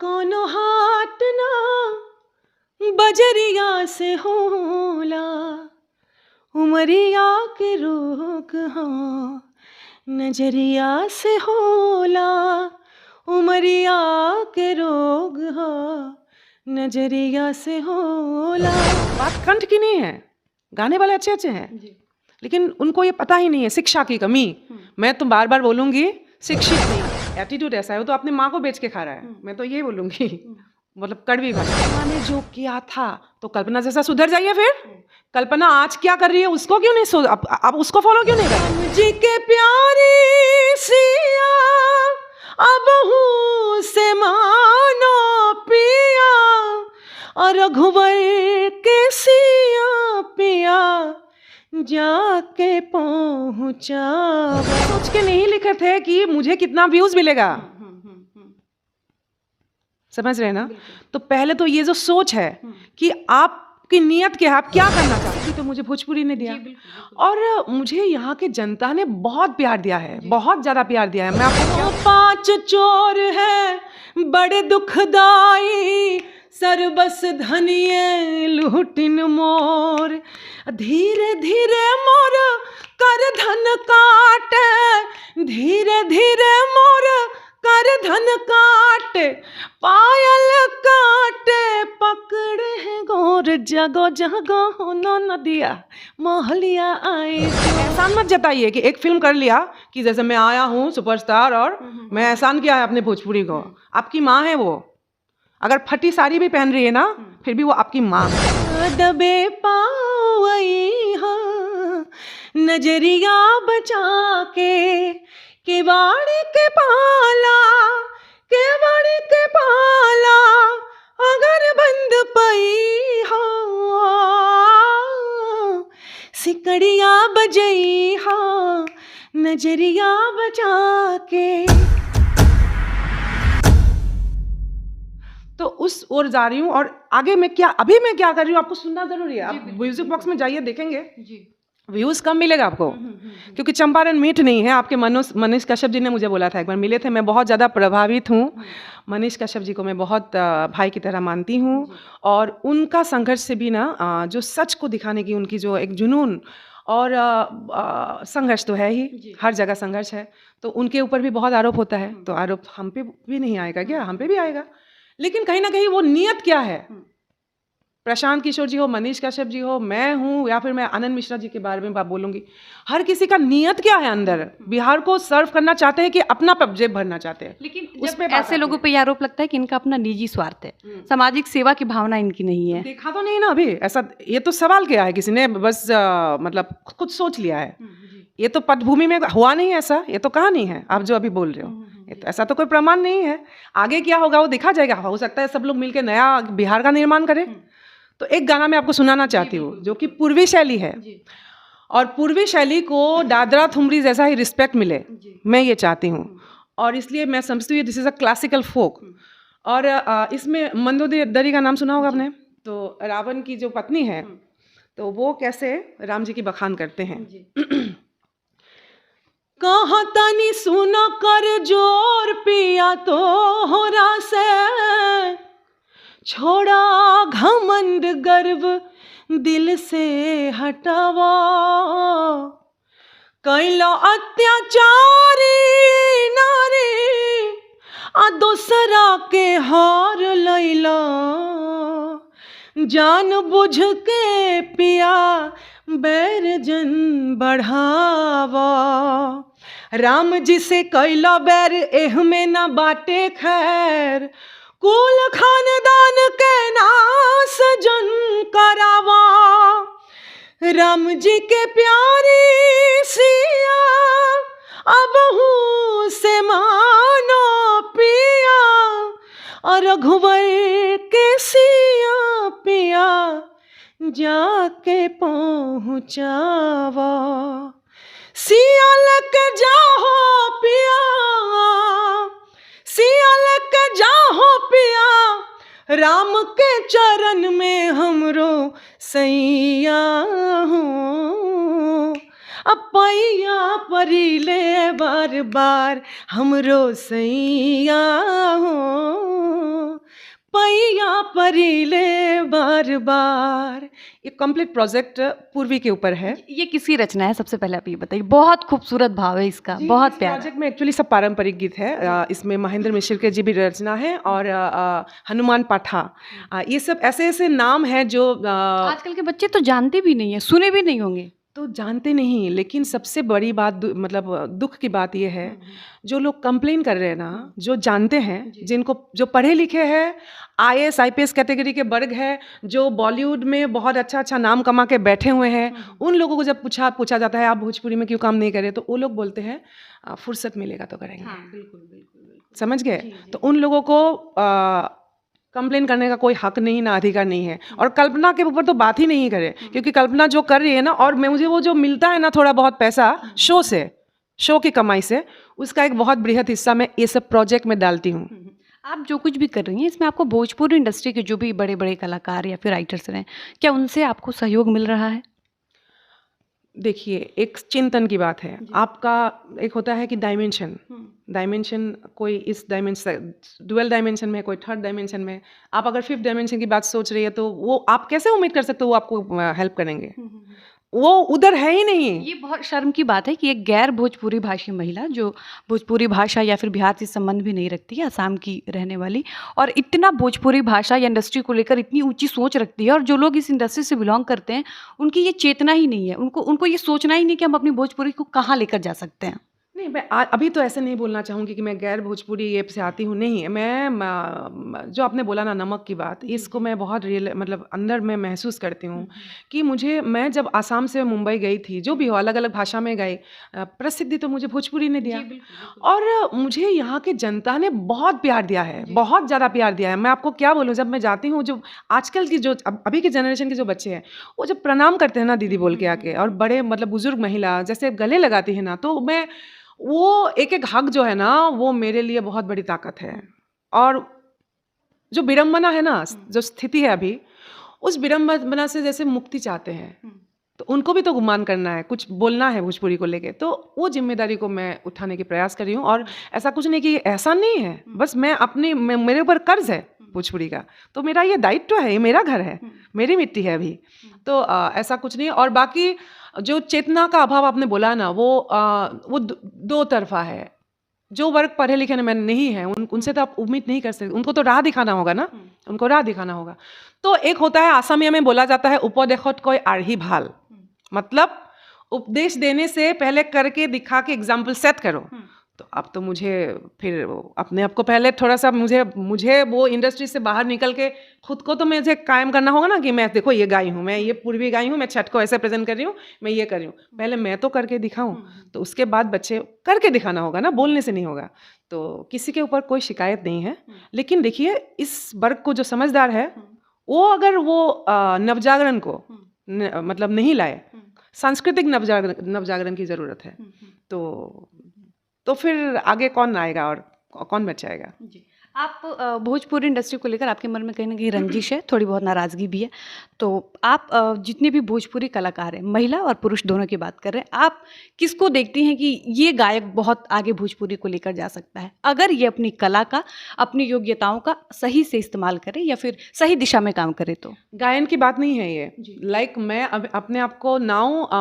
कोनो हाट ना बजरिया से होला, उमरिया के रोग हाँ नजरिया से होला, उमरिया के रोग हाँ नजरिया से होला। बात कंठ की नहीं है, गाने वाले अच्छे अच्छे हैं लेकिन उनको ये पता ही नहीं है शिक्षा की कमी। मैं तो बार बार बोलूंगी शिक्षित नहीं, एटीट्यूड ऐसा है, वो तो अपनी माँ को बेच के खा रहा है। मैं तो ये बोलूंगी, मतलब कड़वी भाषा ने जो किया था तो कल्पना जैसा सुधर जाइए। फिर कल्पना आज क्या कर रही है उसको क्यों नहीं आप उसको फॉलो क्यों नहीं कर रहे? जी के प्यारी सिया अब हूँ से मानो पिया, और रघुवर के सिया पिया जाके पहुँचा। सोच के नहीं लिखे थे कि मुझे कितना व्यूज मिलेगा, समझ रहे ना? तो पहले तो ये जो सोच है कि आपकी नियत क्या है, आप क्या करना चाहते हैं। तो मुझे भोजपुरी ने दिया और मुझे यहाँ के जनता ने बहुत प्यार दिया है, बहुत ज्यादा प्यार दिया है। मैं आपको 5 चोर है बड़े दुखदाई, सरबस धनिये लूटिन मोर, धीरे धीरे मोर कर धन काटे, धीरे धीरे मोर कर धन काटे, पायल काटे पकड़े हैं गोर, जगो जगो होनो नदिया मोहलिया आई। एहसान मत जताइए कि एक फिल्म कर लिया कि जैसे मैं आया हूँ सुपरस्टार और मैं एहसान किया है अपने भोजपुरी को। आपकी माँ है वो, अगर फटी साड़ी भी पहन रही है ना फिर भी वो आपकी माँ है। दबे पावई हाँ नजरिया बचा के, केवाड़ी के पाला, केवाड़ी के पाला अगर बंद पई हो, सिकड़िया बजई हो नजरिया बचा के। तो उस ओर जा रही हूँ और आगे मैं क्या अभी मैं क्या कर रही हूँ आपको सुनना जरूरी है। आप म्यूजिक बॉक्स में जाइए देखेंगे व्यूज कम मिलेगा आपको क्योंकि चंपारण मीठ नहीं है। आपके मनीष कश्यप जी ने मुझे बोला था, एक बार मिले थे, मैं बहुत ज़्यादा प्रभावित हूँ। मनीष कश्यप जी को मैं बहुत भाई की तरह मानती हूँ और उनका संघर्ष से भी ना जो सच को दिखाने की उनकी जो एक जुनून और संघर्ष तो है ही, हर जगह संघर्ष है, तो उनके ऊपर भी बहुत आरोप होता है। तो आरोप हम पे भी नहीं आएगा क्या? हम पे भी आएगा, लेकिन कहीं ना कहीं वो नियत क्या है। प्रशांत किशोर जी हो, मनीष कश्यप जी हो, मैं हूँ या फिर मैं आनंद मिश्रा जी के बारे में बात बोलूंगी, हर किसी का नियत क्या है अंदर। बिहार को सर्व करना चाहते हैं कि अपना जेब भरना चाहते हैं। लेकिन उसमें ऐसे लोगों पे आरोप लगता है कि इनका अपना निजी स्वार्थ है, सामाजिक सेवा की भावना इनकी नहीं है। देखा तो नहीं ना अभी ऐसा, ये तो सवाल किया है किसी ने, बस मतलब खुद सोच लिया है। ये तो पटभूमि में हुआ नहीं ऐसा, ये तो कहानी है आप जो अभी बोल रहे हो। तो ऐसा तो कोई प्रमाण नहीं है। आगे क्या होगा वो देखा जाएगा। हो सकता है सब लोग मिलकर नया बिहार का निर्माण करें। तो एक गाना मैं आपको सुनाना चाहती हूँ जो कि पूर्वी शैली है और पूर्वी शैली को दादरा थुमरी जैसा ही रिस्पेक्ट मिले, मैं ये चाहती हूँ। और इसलिए मैं समझती हूँ दिस इज अ क्लासिकल फोक। और इसमें मंदोदरी का नाम सुना होगा आपने। तो रावण की जो पत्नी है तो वो कैसे राम जी की बखान करते हैं। कहाँ तनी सुनो कर जोर पिया तो हो रहा से, छोड़ा घमंड गर्व दिल से हटावा, कैलो अत्याचारी नारी आ दूसरा के हार लैला, जान बुझ के पिया बैर जन बढ़ावा। राम जी से कैला बैर एह में न बाटे खैर, कुल खानदान के नास जन करावा। राम जी के प्यारी सिया अब हूँ से मानो पिया, और रघुवर के सिया पिया जाके पहुँचावा। सिया लेके जाओ पिया, सिया लेके जाओ पिया, राम के चरण में हमरो सैया हूँ। अपैया परिले बार बार हमरो सैया हूँ। पैया परिले बार बार। ये कंप्लीट प्रोजेक्ट पूर्वी के ऊपर है। ये किसकी रचना है, सबसे पहले आप ये बताइए। बहुत खूबसूरत भाव है इसका, बहुत प्यारा। प्रोजेक्ट में एक्चुअली सब पारंपरिक गीत है। इसमें महेंद्र मिश्र के जी भी रचना है और हनुमान पाठा। ये सब ऐसे ऐसे नाम हैं जो आजकल के बच्चे तो जानते भी नहीं है, सुने भी नहीं होंगे। तो जानते नहीं, लेकिन सबसे बड़ी बात मतलब दुख की बात ये है, जो लोग कंप्लेन कर रहे हैं ना, जो जानते हैं, जिनको जो पढ़े लिखे हैं, आईएएस आईपीएस कैटेगरी के वर्ग है, जो बॉलीवुड में बहुत अच्छा अच्छा नाम कमा के बैठे हुए हैं, उन लोगों को जब पूछा जाता है आप भोजपुरी में क्यों काम नहीं कर रहे, तो वो लोग बोलते हैं फुर्सत मिलेगा तो करेंगे। बिल्कुल। समझ गए? तो उन लोगों को कंप्लेन करने का कोई हक नहीं, ना अधिकार नहीं है। और कल्पना के ऊपर तो बात ही नहीं करे, क्योंकि कल्पना जो कर रही है ना, और मुझे वो जो मिलता है ना थोड़ा बहुत पैसा शो की कमाई से, उसका एक बहुत बृहद हिस्सा मैं ये सब प्रोजेक्ट में डालती हूँ। आप जो कुछ भी कर रही हैं इसमें आपको भोजपुरी इंडस्ट्री के जो भी बड़े बड़े कलाकार या फिर राइटर्स हैं, क्या उनसे आपको सहयोग मिल रहा है? देखिए, एक चिंतन की बात है। आपका एक होता है कि डायमेंशन कोई इस डायमेंशन, डुअल डायमेंशन में, कोई थर्ड डायमेंशन में। आप अगर फिफ्थ डायमेंशन की बात सोच रही है तो वो आप कैसे उम्मीद कर सकते हो वो आपको हेल्प करेंगे? वो उधर है ही नहीं। ये बहुत शर्म की बात है कि एक गैर भोजपुरी भाषी महिला जो भोजपुरी भाषा या फिर बिहार से संबंध भी नहीं रखती है, असम की रहने वाली, और इतना भोजपुरी भाषा या इंडस्ट्री को लेकर इतनी ऊंची सोच रखती है, और जो लोग इस इंडस्ट्री से बिलोंग करते हैं उनकी ये चेतना ही नहीं है, उनको ये सोचना ही नहीं कि हम अपनी भोजपुरी को कहाँ लेकर जा सकते हैं। नहीं, मैं अभी तो ऐसे नहीं बोलना चाहूँगी कि मैं गैर भोजपुरी ये से आती हूँ, नहीं। जो आपने बोला ना नमक की बात, इसको मैं बहुत मतलब अंदर में महसूस करती हूँ कि मैं जब आसाम से मुंबई गई थी, जो भी हो अलग अलग भाषा में गई, प्रसिद्धि तो मुझे भोजपुरी ने दिया। और मुझे यहाँ के जनता ने बहुत प्यार दिया है, बहुत ज़्यादा प्यार दिया है। मैं आपको क्या बोलूँ, जब मैं जाती हूँ, जो आजकल की जो अभी के जनरेशन के जो बच्चे हैं, वो जब प्रणाम करते हैं ना दीदी बोल के आके, और बड़े मतलब बुजुर्ग महिला जैसे गले लगाती है ना, तो मैं वो एक एक हक जो है ना, वो मेरे लिए बहुत बड़ी ताकत है। और जो विडंबना है ना, जो स्थिति है अभी, उस विडंबना से जैसे मुक्ति चाहते हैं, तो उनको भी तो गुमान करना है, कुछ बोलना है भोजपुरी को लेके, तो वो जिम्मेदारी को मैं उठाने की प्रयास कर रही हूँ। और ऐसा कुछ नहीं कि ऐसा नहीं है, बस मेरे ऊपर कर्ज है भोजपुरी का, तो मेरा ये दायित्व है, ये मेरा घर है, मेरी मिट्टी है अभी, तो ऐसा कुछ नहीं। और बाकी जो चेतना का अभाव आपने बोला ना, वो दो तरफा है। जो वर्ग पढ़े लिखे में नहीं है, उनसे तो आप उम्मीद नहीं कर सकते, उनको तो राह दिखाना होगा ना, उनको राह दिखाना होगा। तो एक होता है, आसामिया में बोला जाता है, उपदेशत कोई आर्ही भाल, मतलब उपदेश देने से पहले करके दिखा के एग्जाम्पल सेट करो। तो अब तो मुझे फिर अपने आप को पहले थोड़ा सा मुझे वो इंडस्ट्री से बाहर निकल के खुद को तो मुझे कायम करना होगा ना, कि मैं देखो ये गाई हूँ, मैं ये पूर्वी गाई हूँ, मैं छठ को ऐसे प्रेजेंट कर रही हूँ, मैं ये कर रही हूँ। पहले मैं तो करके दिखाऊँ, तो उसके बाद बच्चे करके दिखाना होगा ना, बोलने से नहीं होगा। तो किसी के ऊपर कोई शिकायत नहीं है, लेकिन देखिए इस वर्ग को जो समझदार है, वो अगर वो नवजागरण को मतलब नहीं लाए, सांस्कृतिक नवजागरण की ज़रूरत है, तो फिर आगे कौन आएगा और कौन बचाएगा? जी। आप भोजपुरी इंडस्ट्री को लेकर आपके मन में कहीं ना कहीं रंजिश है, थोड़ी बहुत नाराज़गी भी है, तो आप जितने भी भोजपुरी कलाकार हैं, महिला और पुरुष दोनों की बात कर रहे हैं, आप किसको देखती हैं कि ये गायक बहुत आगे भोजपुरी को लेकर जा सकता है, अगर ये अपनी कला का, अपनी योग्यताओं का सही से इस्तेमाल करे या फिर सही दिशा में काम करे? तो गायन की बात नहीं है ये, लाइक मैं अपने आप को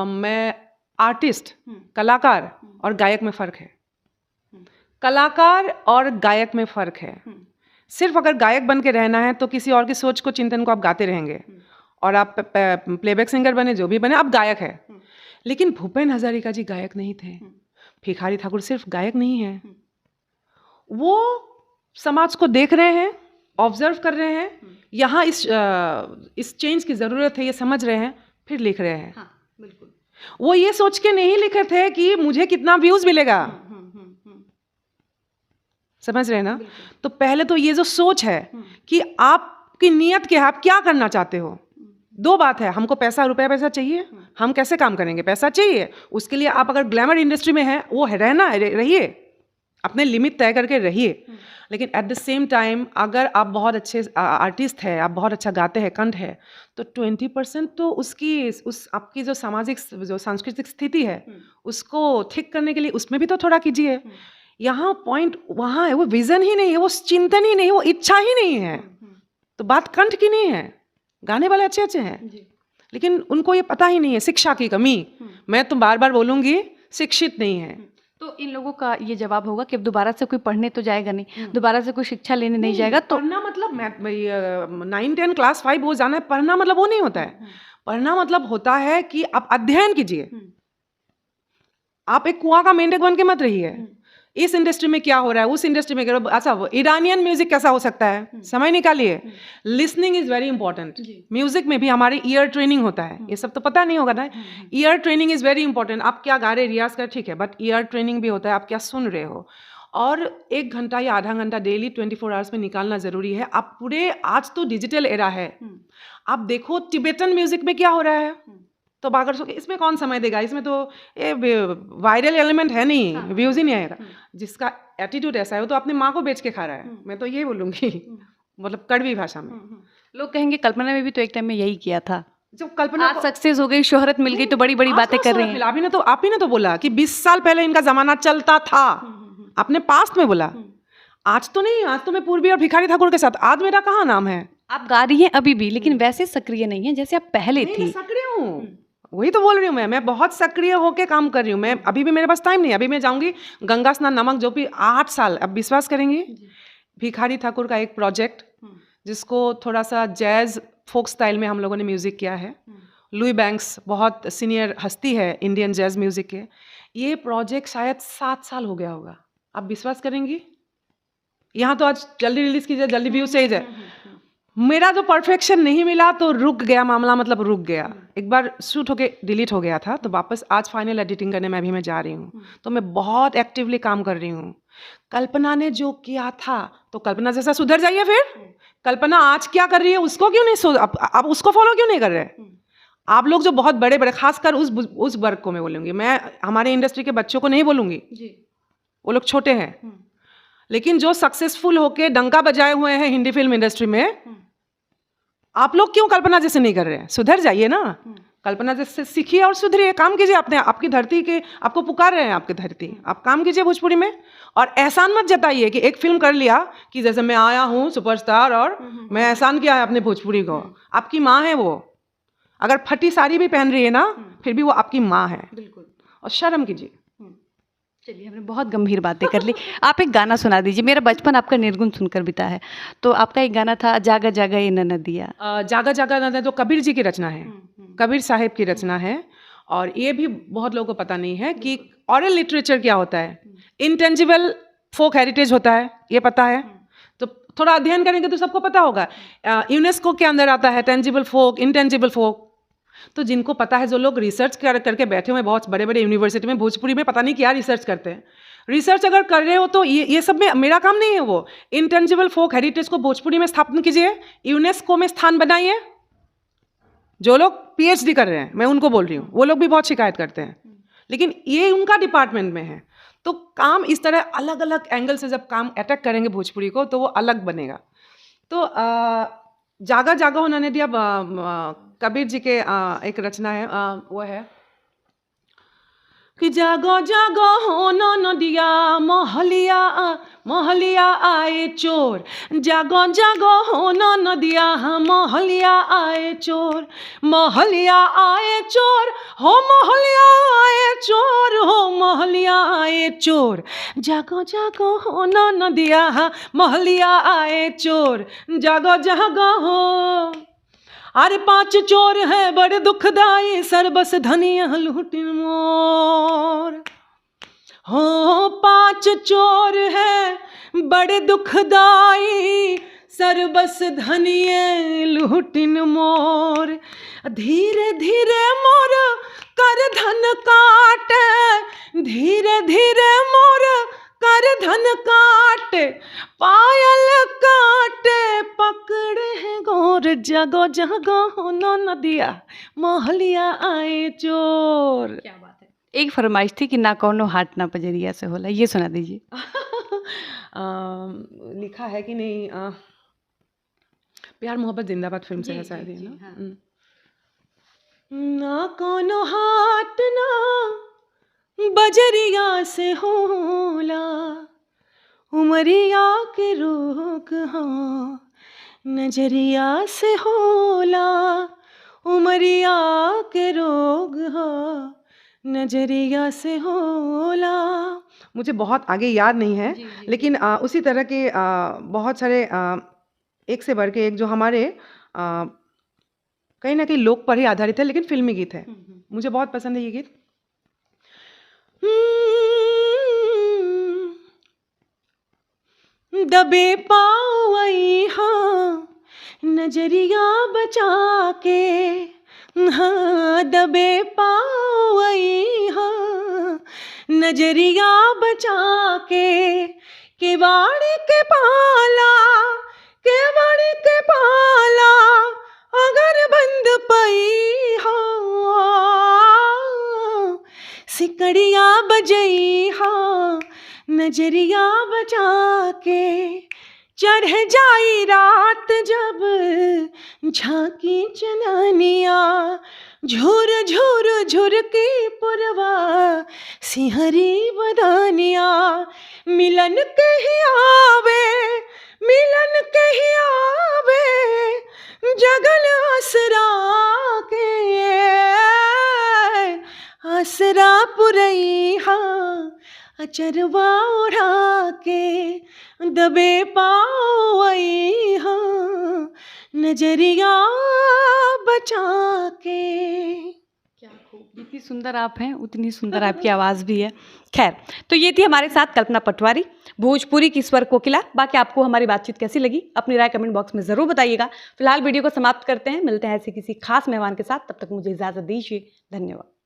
मैं आर्टिस्ट, कलाकार और गायक में फ़र्क है। कलाकार और गायक में फ़र्क है। सिर्फ अगर गायक बन के रहना है तो किसी और की सोच को, चिंतन को आप गाते रहेंगे, और आप प्लेबैक सिंगर बने, जो भी बने, आप गायक है। लेकिन भूपेन हजारिका जी गायक नहीं थे, भिखारी ठाकुर सिर्फ गायक नहीं है, वो समाज को देख रहे हैं, ऑब्जर्व कर रहे हैं, यहाँ इस चेंज की ज़रूरत है, ये समझ रहे हैं, फिर लिख रहे हैं। बिल्कुल। वो ये सोच के नहीं लिखे थे कि मुझे कितना व्यूज़ मिलेगा, समझ रहे हैं ना? तो पहले तो ये जो सोच है कि आपकी नीयत क्या है, आप क्या करना चाहते हो। दो बात है, हमको पैसा चाहिए, हम कैसे काम करेंगे, पैसा चाहिए, उसके लिए आप अगर ग्लैमर इंडस्ट्री में हैं, वो रहिए, अपने लिमिट तय करके रहिए। लेकिन एट द सेम टाइम अगर आप बहुत अच्छे आर्टिस्ट हैं, आप बहुत अच्छा गाते हैं, कंठ है, तो 20% तो आपकी जो सामाजिक, जो सांस्कृतिक स्थिति है, उसको ठीक करने के लिए उसमें भी तो थोड़ा कीजिए। यहाँ पॉइंट वहाँ है, वो विजन ही नहीं है, वो चिंतन ही नहीं है, वो इच्छा ही नहीं है, तो बात कंठ की नहीं है, गाने वाले अच्छे अच्छे हैं, लेकिन उनको ये पता ही नहीं है, शिक्षा की कमी। मैं तो बार बार बोलूँगी, शिक्षित नहीं है। तो इन लोगों का ये जवाब होगा कि अब दोबारा से कोई पढ़ने तो जाएगा नहीं, दोबारा से कोई शिक्षा लेने नहीं जाएगा। तो पढ़ना मतलब 9, 10 क्लास 5 वो जाना है, पढ़ना मतलब वो नहीं होता है। पढ़ना मतलब होता है कि आप अध्ययन कीजिए, आप एक कुआं का मेंढक बन के मत रहिए। इस इंडस्ट्री में क्या हो रहा है, उस इंडस्ट्री में क्या हो रहा है। अच्छा, वो ईरानियन म्यूजिक कैसा हो सकता है, समय निकालिए। Listening is very important. Music में भी हमारे ईयर ट्रेनिंग होता है, ये सब तो पता नहीं होगा ना। Ear training is very important. आप क्या गा रहे, रियाज कर, ठीक है, बट ईयर ट्रेनिंग भी होता है, आप क्या सुन रहे हो। और 1 घंटा या आधा घंटा डेली 24 आवर्स में निकालना जरूरी है। आप पूरे, आज तो डिजिटल एरा है, आप देखो टिबेटन म्यूजिक में क्या हो रहा है। तो बागर सो इसमें कौन समय देगा, इसमें तो ये वायरल एलिमेंट है नहीं, व्यूज ही नहीं आएगा। जिसका एटीट्यूड ऐसा है वो तो अपनी माँ को बेच के खा रहा है, मैं तो ये बोलूँगी, मतलब कड़वी भाषा में। लोग कहेंगे कल्पना ने भी तो एक टाइम में यही किया था, जो कल्पना आज सक्सेस हो गई, शोहरत मिल गई, तो बड़ी बड़ी बातें कर रही हैं। आप ही ने तो बोला कि 20 साल पहले इनका जमाना चलता था, आपने पास्ट में बोला। आज तो नहीं, आज तो मैं पूर्वी और भिखारी ठाकुर के साथ, आज मेरा कहाँ नाम है। आप गा रही हैं अभी भी, लेकिन वैसे सक्रिय नहीं है जैसे आप पहले थी। सक्रिय हूँ, वही तो बोल रही हूँ, मैं बहुत सक्रिय होके काम कर रही हूँ। मैं अभी भी, मेरे पास टाइम नहीं, अभी मैं जाऊंगी गंगा स्नान, नमक जो भी 8 साल, अब विश्वास करेंगे, भिखारी ठाकुर का एक प्रोजेक्ट जिसको थोड़ा सा जैज फोक स्टाइल में हम लोगों ने म्यूजिक किया है। लुई बैंक्स बहुत सीनियर हस्ती है इंडियन जैज म्यूजिक के। ये प्रोजेक्ट शायद 7 साल हो गया होगा, आप विश्वास करेंगी। यहाँ तो आज जल्दी रिलीज कीजिए, जल्दी व्यूज चाहिए। मेरा जो परफेक्शन नहीं मिला तो रुक गया मामला, मतलब रुक गया। एक बार शूट होके डिलीट हो गया था, तो वापस आज फाइनल एडिटिंग करने में मैं जा रही हूँ। तो मैं बहुत एक्टिवली काम कर रही हूँ। कल्पना ने जो किया था, तो कल्पना जैसा सुधर जाइए। फिर कल्पना आज क्या कर रही है उसको क्यों नहीं, आप उसको फॉलो क्यों नहीं कर रहे। आप लोग जो बहुत बड़े बड़े, खासकर उस वर्ग को मैं बोलूँगी, मैं हमारे इंडस्ट्री के बच्चों को नहीं बोलूँगी, वो लोग छोटे हैं, लेकिन जो सक्सेसफुल होके डंका बजाए हुए हैं हिंदी फिल्म इंडस्ट्री में, आप लोग क्यों कल्पना जैसे नहीं कर रहे हैं। सुधर जाइए ना, कल्पना जैसे सीखिए और सुधरिए, काम कीजिए। अपने आपकी धरती के, आपको पुकार रहे हैं आपकी धरती, आप काम कीजिए भोजपुरी में। और एहसान मत जताइए कि एक फिल्म कर लिया कि जैसे मैं आया हूँ सुपरस्टार और मैं एहसान किया है अपने भोजपुरी को। आपकी माँ है वो, अगर फटी साड़ी भी पहन रही है ना, फिर भी वो आपकी माँ है। बिल्कुल, और शर्म कीजिए। चलिए, हमने बहुत गंभीर बातें कर ली। आप एक गाना सुना दीजिए। मेरा बचपन आपका निर्गुण सुनकर बीता है, तो आपका एक गाना था, जागा जागा ये नदिया। जागा जागा नदिया तो कबीर जी की रचना है, कबीर साहिब की रचना है। और ये भी बहुत लोगों को पता नहीं है कि ऑरल लिटरेचर क्या होता है, इंटेंजिबल फोक हेरिटेज होता है, ये पता है। तो थोड़ा अध्ययन करेंगे तो सबको पता होगा। यूनेस्को के अंदर आता है टेंजिबल फोक, इंटेंजिबल फोक। तो जिनको पता है, जो लोग रिसर्च करके बैठे हुए बहुत बड़े बड़े यूनिवर्सिटी में, भोजपुरी में पता नहीं क्या रिसर्च करते हैं। रिसर्च अगर कर रहे हो तो ये सब में मेरा काम नहीं है। वो इंटेंजिबल फोक हेरिटेज को भोजपुरी में स्थापन कीजिए, यूनेस्को में स्थान बनाइए। जो लोग पीएचडी कर रहे हैं, मैं उनको बोल रही हूँ, वो लोग भी बहुत शिकायत करते हैं, लेकिन ये उनका डिपार्टमेंट में है। तो काम इस तरह अलग अलग एंगल से जब काम अटैक करेंगे भोजपुरी को, तो वो अलग बनेगा। तो जागा जागा उन्होंने दिया, कबीर जी के एक रचना है, वो है कि जागो जागो हो नदिया, मोहलिया मोहलिया आए चोर। जागो जागो हो नदिया, मोहलिया आए चोर। मोहलिया आए चोर, हो मोहलिया आए चोर, हो मोहलिया आए चोर। जागो जागो हो नदिया, मोहलिया आए चोर। जागो जागो हो। अरे 5 चोर है बड़े दुखदाई, सरबस धनिया लूटिन मोर। हो 5 चोर है बड़े दुखदाई, सरबस धनिया लूटिन मोर। धीरे धीरे मोर कर धन काटे, धीरे धीरे मोर कर धन काटे, पायल काटे पकड़े हैं गोर। जगो जगो हो नदिया, मोहलिया आए चोर। क्या बात है। एक फरमाइश थी कि ना कौनो हाट ना पजरिया से होला, ये सुना दीजिए। लिखा है कि नहीं, प्यार मोहब्बत जिंदाबाद फिल्म से है शायद ये ना। हाँ। ना कौनो हाट ना बजरिया से होला, उमरिया के रोग हाँ नजरिया से होला उमरिया के रोग हा, नजरिया से होला। मुझे बहुत आगे याद नहीं है, लेकिन उसी तरह के बहुत सारे एक से बढ़ के एक जो हमारे कहीं ना कहीं लोक पर ही आधारित है, लेकिन फिल्मी गीत है। मुझे बहुत पसंद है ये गीत। दबे पाँव आई हाँ नजरिया बचा के, हाँ दबे पाँव आई हाँ नजरिया बचा के, केवाड़ी के पाला, केवाड़ी के पाला अगर बंद पई हाँ, सिकड़िया बजई हाँ नजरिया बचा के, चढ़ जाई रात जब झांकी चननिया, झुर झुर झुर की पुरवा सिहरी बदानिया, मिलन के ही आवे, मिलन के ही आवे जगल आसरा के, आसरा पुरई हाँ अचरवा उड़ा के, दबे पाँव आई हाँ नजरिया बचा के। क्या खूब, जितनी सुंदर आप हैं उतनी सुंदर आपकी आवाज़ भी है। खैर, तो ये थी हमारे साथ कल्पना पटवारी, भोजपुरी की स्वर कोकिला। बाकी आपको हमारी बातचीत कैसी लगी अपनी राय कमेंट बॉक्स में ज़रूर बताइएगा। फिलहाल वीडियो को समाप्त करते हैं, मिलते हैं ऐसे किसी खास मेहमान के साथ, तब तक मुझे इजाज़त दीजिए। धन्यवाद।